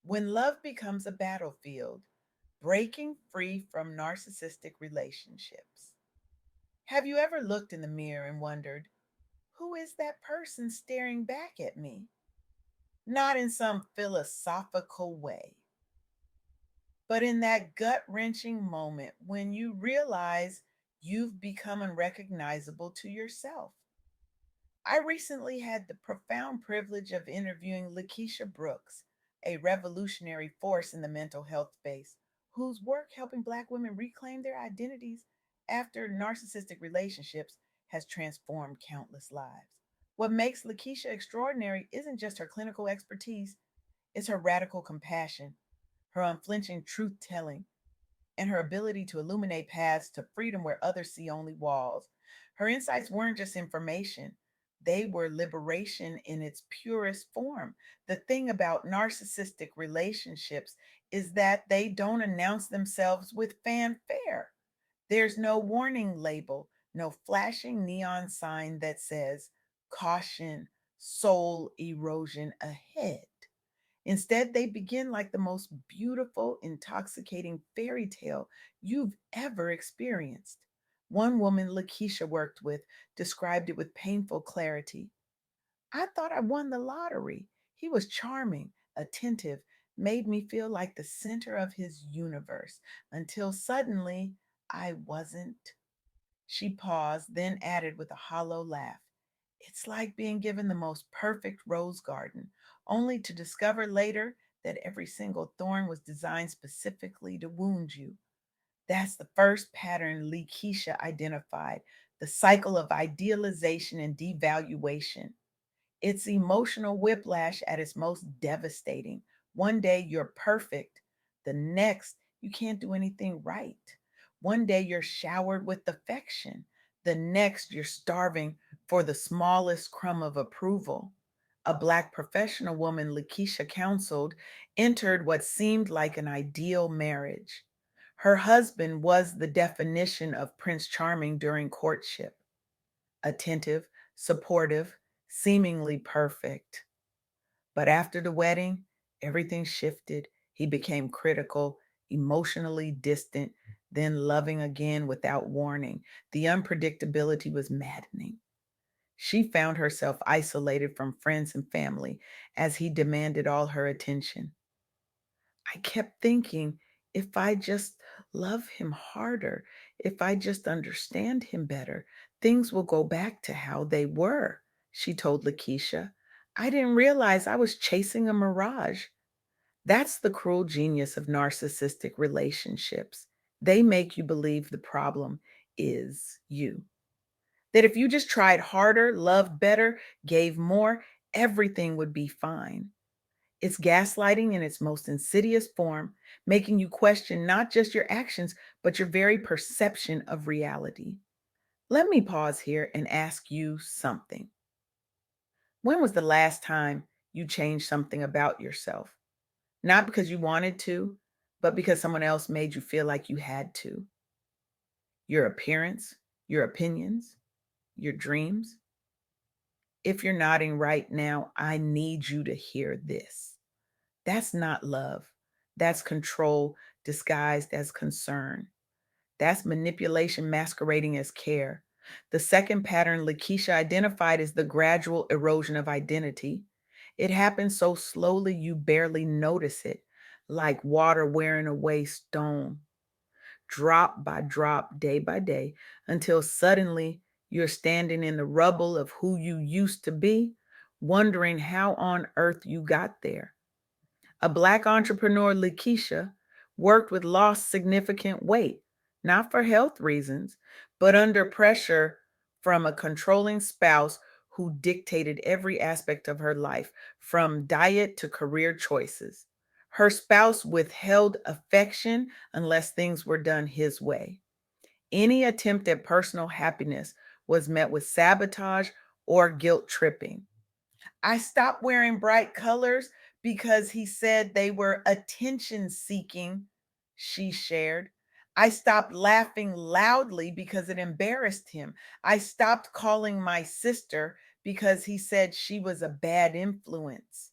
When love becomes a battlefield, breaking free from narcissistic relationships. Have you ever looked in the mirror and wondered, who is that person staring back at me? Not in some philosophical way, but in that gut wrenching moment when you realize you've become unrecognizable to yourself. I recently had the profound privilege of interviewing Likisha Brooks, a revolutionary force in the mental health space, whose work helping Black women reclaim their identities after narcissistic relationships has transformed countless lives. What makes Likisha extraordinary isn't just her clinical expertise, it's her radical compassion, her unflinching truth telling, and her ability to illuminate paths to freedom where others see only walls. Her insights weren't just information, they were liberation in its purest form. The thing about narcissistic relationships is that they don't announce themselves with fanfare. There's no warning label, no flashing neon sign that says, caution, soul erosion ahead. Instead, they begin like the most beautiful, intoxicating fairy tale you've ever experienced. One woman Lakeisha worked with described it with painful clarity. I thought I won the lottery. He was charming, attentive, made me feel like the center of his universe until suddenly I wasn't. She paused, then added with a hollow laugh, it's like being given the most perfect rose garden, only to discover later that every single thorn was designed specifically to wound you. That's the first pattern Lee Keisha identified, the cycle of idealization and devaluation. It's emotional whiplash at its most devastating. One day you're perfect, the next you can't do anything right. One day you're showered with affection, the next you're starving for the smallest crumb of approval. A Black professional woman Lakeisha counseled entered what seemed like an ideal marriage. Her husband was the definition of Prince Charming during courtship, attentive, supportive, seemingly perfect. But after the wedding, everything shifted. He became critical, emotionally distant, then loving again without warning. The unpredictability was maddening. She found herself isolated from friends and family as he demanded all her attention. I kept thinking, if I just love him harder, if I just understand him better, things will go back to how they were, she told Lakeisha. I didn't realize I was chasing a mirage. That's the cruel genius of narcissistic relationships. They make you believe the problem is you. That if you just tried harder, loved better, gave more, everything would be fine. It's gaslighting in its most insidious form, making you question not just your actions, but your very perception of reality. Let me pause here and ask you something. When was the last time you changed something about yourself? Not because you wanted to, but because someone else made you feel like you had to. Your appearance, your opinions, your dreams. If you're nodding right now, I need you to hear this. That's not love. That's control disguised as concern. That's manipulation masquerading as care. The second pattern Lakeisha identified is the gradual erosion of identity. It happens so slowly you barely notice it, like water wearing away stone, drop by drop, day by day, until suddenly you're standing in the rubble of who you used to be, wondering how on earth you got there. A Black entrepreneur, Likisha, worked with lost significant weight, not for health reasons, but under pressure from a controlling spouse who dictated every aspect of her life, from diet to career choices. Her spouse withheld affection unless things were done his way. Any attempt at personal happiness was met with sabotage or guilt tripping. I stopped wearing bright colors because he said they were attention seeking, she shared. I stopped laughing loudly because it embarrassed him. I stopped calling my sister because he said she was a bad influence.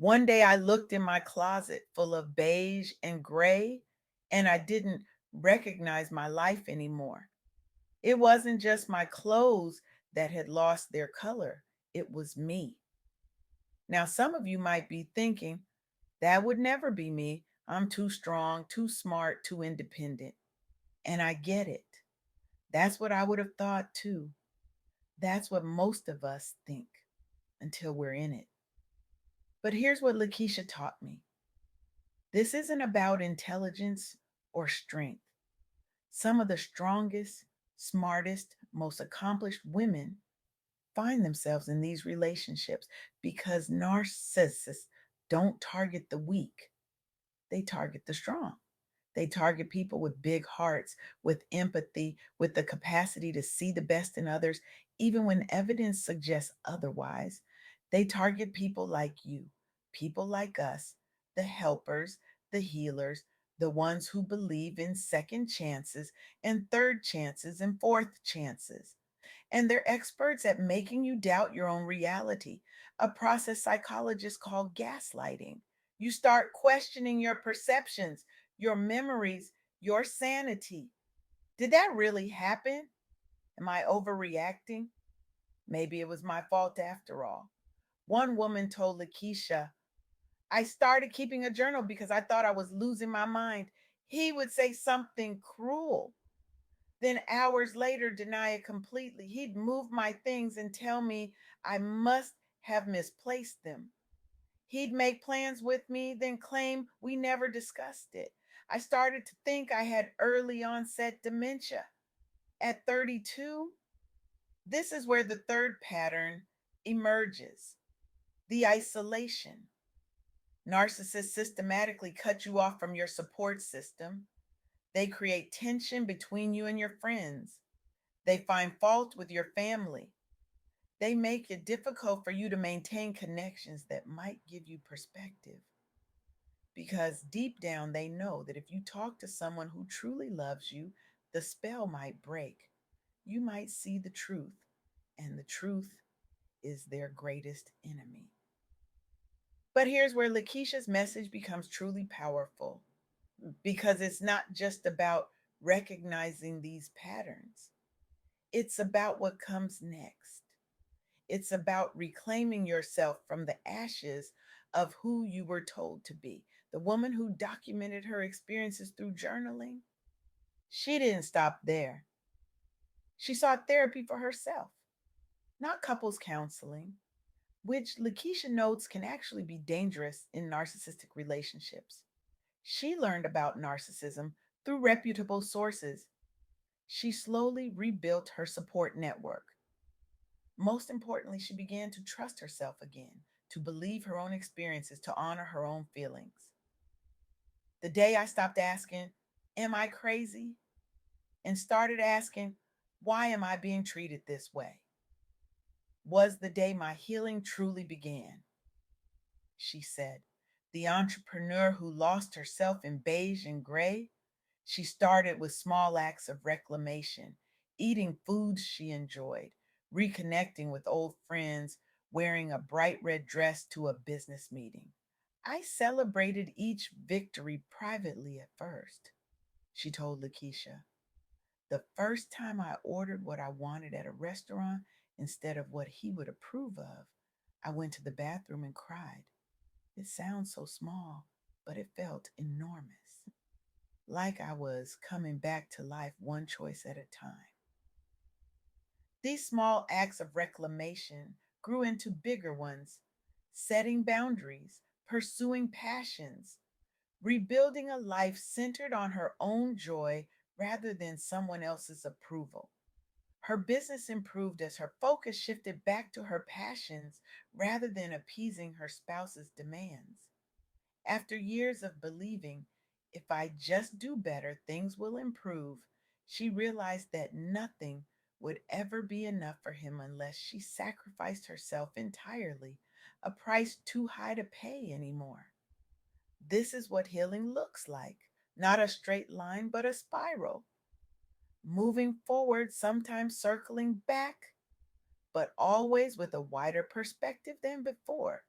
One day I looked in my closet full of beige and gray, and I didn't recognize my life anymore. It wasn't just my clothes that had lost their color, it was me. Now, some of you might be thinking, that would never be me. I'm too strong, too smart, too independent. And I get it. That's what I would have thought too. That's what most of us think until we're in it. But here's what Likisha taught me: this isn't about intelligence or strength. Some of the strongest, smartest, most accomplished women find themselves in these relationships because narcissists don't target the weak, they target the strong. They target people with big hearts, with empathy, with the capacity to see the best in others, even when evidence suggests otherwise. They target people like you, people like us, the helpers, the healers, the ones who believe in second chances and third chances and fourth chances. And they're experts at making you doubt your own reality, a process psychologists call gaslighting. You start questioning your perceptions, your memories, your sanity. Did that really happen? Am I overreacting? Maybe it was my fault after all. One woman told Likisha, I started keeping a journal because I thought I was losing my mind. He would say something cruel, then hours later deny it completely. He'd move my things and tell me I must have misplaced them. He'd make plans with me, then claim we never discussed it. I started to think I had early onset dementia. At 32, this is where the third pattern emerges: the isolation. Narcissists systematically cut you off from your support system. They create tension between you and your friends. They find fault with your family. They make it difficult for you to maintain connections that might give you perspective. Because deep down, they know that if you talk to someone who truly loves you, the spell might break. You might see the truth, and the truth is their greatest enemy. But here's where Lakeisha's message becomes truly powerful, because it's not just about recognizing these patterns, it's about what comes next. It's about reclaiming yourself from the ashes of who you were told to be. The woman who documented her experiences through journaling, she didn't stop there. She sought therapy for herself, not couples counseling, which Lakeisha notes can actually be dangerous in narcissistic relationships. She learned about narcissism through reputable sources. She slowly rebuilt her support network. Most importantly, she began to trust herself again, to believe her own experiences, to honor her own feelings. The day I stopped asking, am I crazy? And started asking, why am I being treated this way? Was the day my healing truly began. She said, the entrepreneur who lost herself in beige and gray. She started with small acts of reclamation, eating foods she enjoyed, reconnecting with old friends, wearing a bright red dress to a business meeting. I celebrated each victory privately at first, she told Lakeisha. The first time I ordered what I wanted at a restaurant instead of what he would approve of, I went to the bathroom and cried. It sounds so small, but it felt enormous, like I was coming back to life one choice at a time. These small acts of reclamation grew into bigger ones: setting boundaries, pursuing passions, rebuilding a life centered on her own joy rather than someone else's approval. Her business improved as her focus shifted back to her passions rather than appeasing her spouse's demands. After years of believing, if I just do better, things will improve, she realized that nothing would ever be enough for him unless she sacrificed herself entirely, a price too high to pay anymore. This is what healing looks like: not a straight line, but a spiral. Moving forward, sometimes circling back, but always with a wider perspective than before.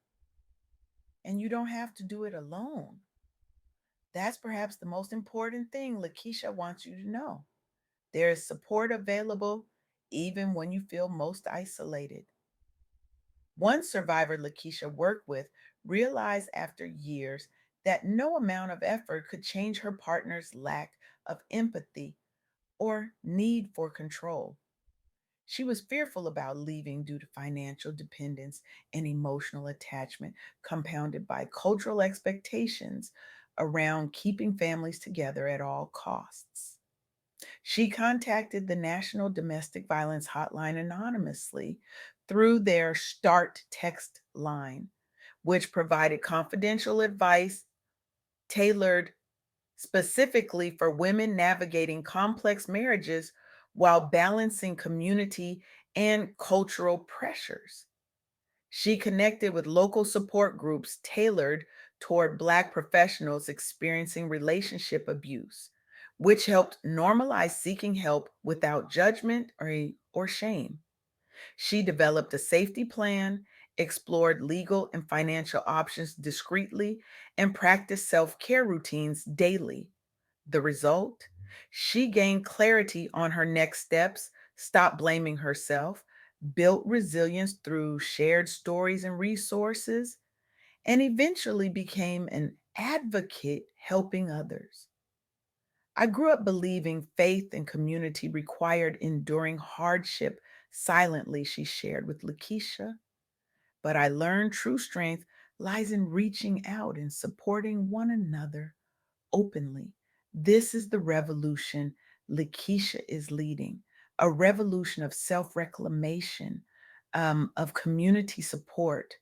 and you don't have to do it alone. That's perhaps the most important thing Lakeisha wants you to know. There is support available even when you feel most isolated. One survivor Lakeisha worked with realized after years that no amount of effort could change her partner's lack of empathy or need for control. She was fearful about leaving due to financial dependence and emotional attachment, compounded by cultural expectations around keeping families together at all costs. She contacted the National Domestic Violence Hotline anonymously through their Start text line, which provided confidential advice tailored specifically for women navigating complex marriages while balancing community and cultural pressures. She connected with local support groups tailored toward Black professionals experiencing relationship abuse, which helped normalize seeking help without judgment or shame. She developed a safety plan, explored legal and financial options discreetly, and practiced self care routines daily. The result? She gained clarity on her next steps, stopped blaming herself, built resilience through shared stories and resources, and eventually became an advocate helping others. I grew up believing faith and community required enduring hardship silently, she shared with Lakeisha. But I learned true strength lies in reaching out and supporting one another openly. This is the revolution Lakeisha is leading, a revolution of self reclamation, of community support,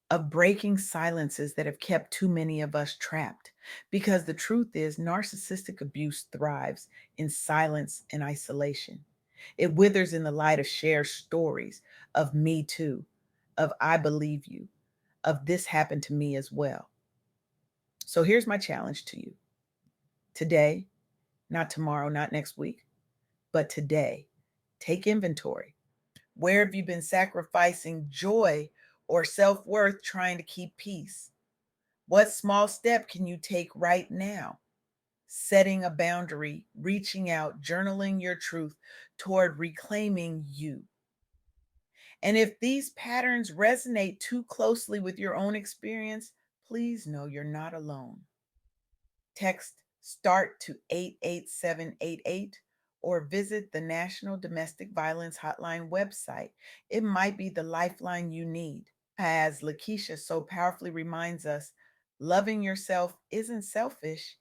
of breaking silences that have kept too many of us trapped. Because the truth is, narcissistic abuse thrives in silence and isolation. It withers in the light of shared stories of me too, of I believe you, of this happened to me as well. So here's my challenge to you today, not tomorrow, not next week, but today. Take inventory. Where have you been sacrificing joy or self worth trying to keep peace? What small step can you take right now? Setting a boundary, reaching out, journaling your truth toward reclaiming you. And if these patterns resonate too closely with your own experience, please know you're not alone. Text START to 88788 or visit the National Domestic Violence Hotline website. It might be the lifeline you need. As Likisha so powerfully reminds us, loving yourself isn't selfish,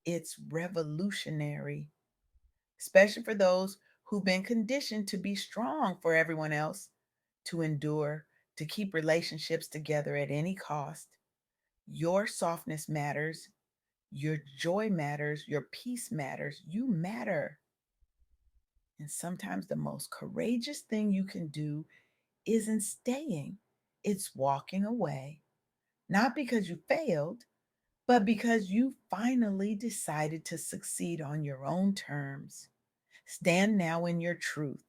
it's revolutionary, especially for those who've been conditioned to be strong for everyone else, to endure, to keep relationships together at any cost. Your softness matters, your joy matters, your peace matters, you matter. And sometimes the most courageous thing you can do isn't staying, it's walking away. Not because you failed, but because you finally decided to succeed on your own terms. Stand now in your truth.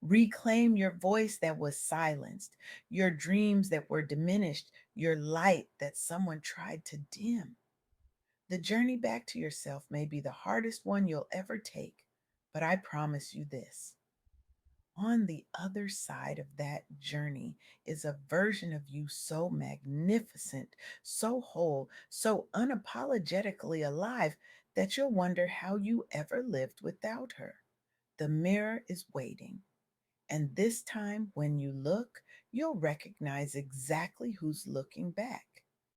Reclaim your voice that was silenced, your dreams that were diminished, your light that someone tried to dim. The journey back to yourself may be the hardest one you'll ever take, but I promise you this. On the other side of that journey is a version of you so magnificent, so whole, so unapologetically alive that you'll wonder how you ever lived without her. The mirror is waiting. And this time, when you look, you'll recognize exactly who's looking back.